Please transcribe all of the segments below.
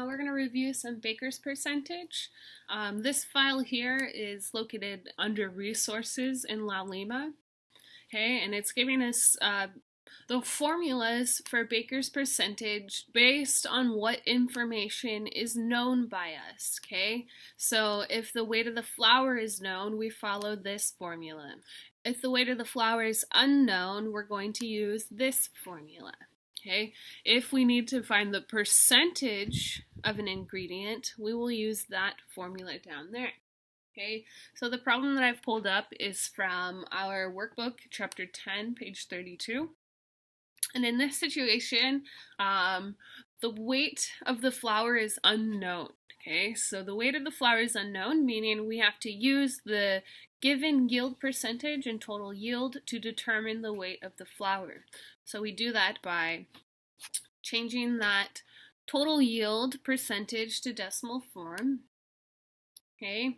We're going to review some baker's percentage. This file here is located under resources in La Lima. Okay, and it's giving us the formulas for baker's percentage based on what information is known by us. Okay, so if the weight of the flour is known, we follow this formula. If the weight of the flour is unknown, we're going to use this formula. Okay, if we need to find the percentage of an ingredient, we will use that formula down there. Okay, so the problem that I've pulled up is from our workbook, chapter 10, page 32. And in this situation, the weight of the flour is unknown. Okay, so the weight of the flour is unknown, meaning we have to use the given yield percentage and total yield to determine the weight of the flour. So we do that by changing that total yield percentage to decimal form. Okay,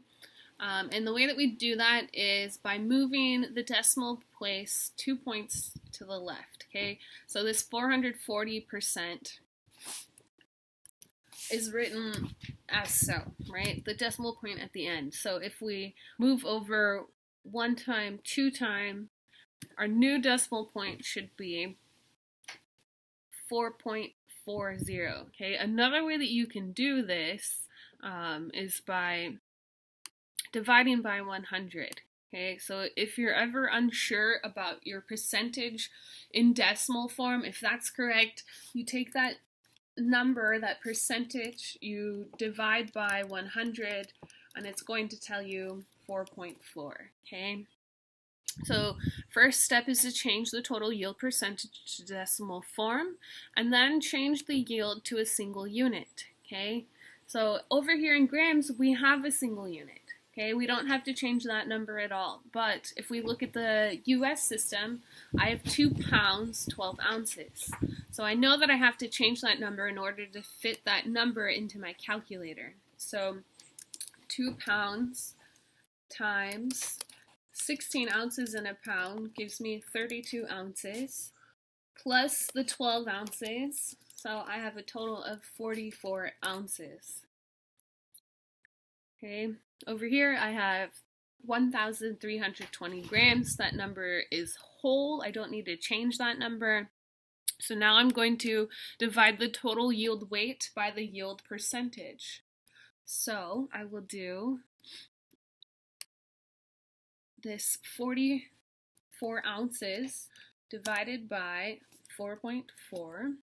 and the way that we do that is by moving the decimal place 2 points to the left. Okay, so this 440% is written as so, right? The decimal point at the end. So if we move over 1 time, 2 time, our new decimal point should be 4.40. Okay, another way that you can do this is by dividing by 100. Okay, so if you're ever unsure about your percentage in decimal form, if that's correct, you take that number, that percentage, you divide by 100, and it's going to tell you 4.4. Okay, so first step is to change the total yield percentage to decimal form, and then change the yield to a single unit. Okay, so over here in grams, we have a single unit. Okay, we don't have to change that number at all. But if we look at the US system, I have 2 pounds, 12 ounces. So I know that I have to change that number in order to fit that number into my calculator. So 2 pounds times 16 ounces in a pound gives me 32 ounces plus the 12 ounces. So I have a total of 44 ounces. Okay, over here I have 1,320 grams. That number is whole. I don't need to change that number. So now I'm going to divide the total yield weight by the yield percentage. So I will do this 44 ounces divided by 4.4.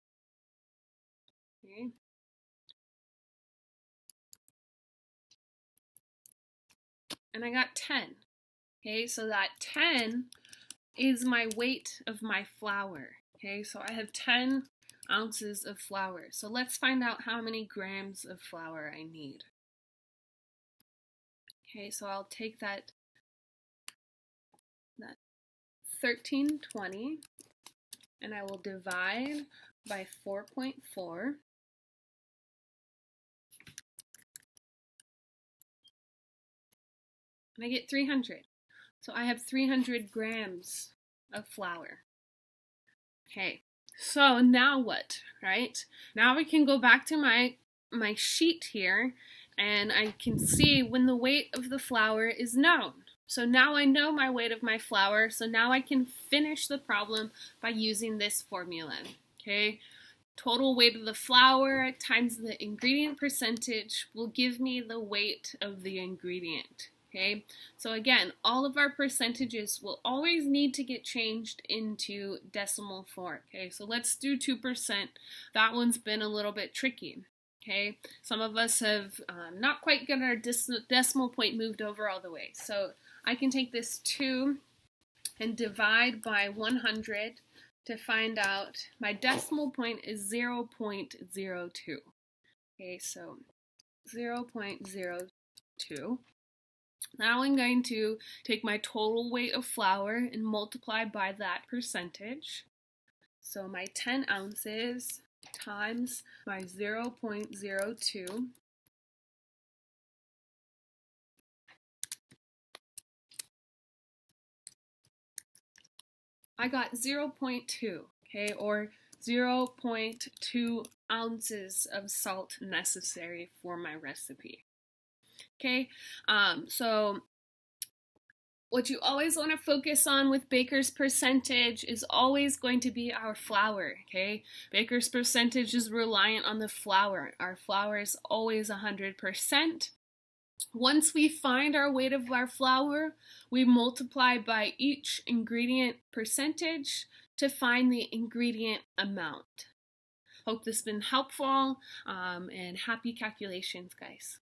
Okay. And I got 10. Okay, so that 10 is my weight of my flour. Okay, so I have 10 ounces of flour. So let's find out how many grams of flour I need. Okay, so I'll take that 1320 and I will divide by 4.4. And I get 300. So I have 300 grams of flour. Okay, so now what, right? Now we can go back to my sheet here, and I can see when the weight of the flour is known. So now I know my weight of my flour, so now I can finish the problem by using this formula. Okay, total weight of the flour times the ingredient percentage will give me the weight of the ingredient. Okay, so again, all of our percentages will always need to get changed into decimal form. Okay, so let's do 2%. That one's been a little bit tricky. Okay, some of us have not quite got our decimal point moved over all the way. So I can take this 2 and divide by 100 to find out my decimal point is 0.02. Okay, so 0.02. Now I'm going to take my total weight of flour and multiply by that percentage. So my 10 ounces times my 0.02. I got 0.2, okay, or 0.2 ounces of salt necessary for my recipe. Okay, so what you always want to focus on with baker's percentage is always going to be our flour, okay? Baker's percentage is reliant on the flour. Our flour is always 100%. Once we find our weight of our flour, we multiply by each ingredient percentage to find the ingredient amount. Hope this has been helpful, and happy calculations, guys.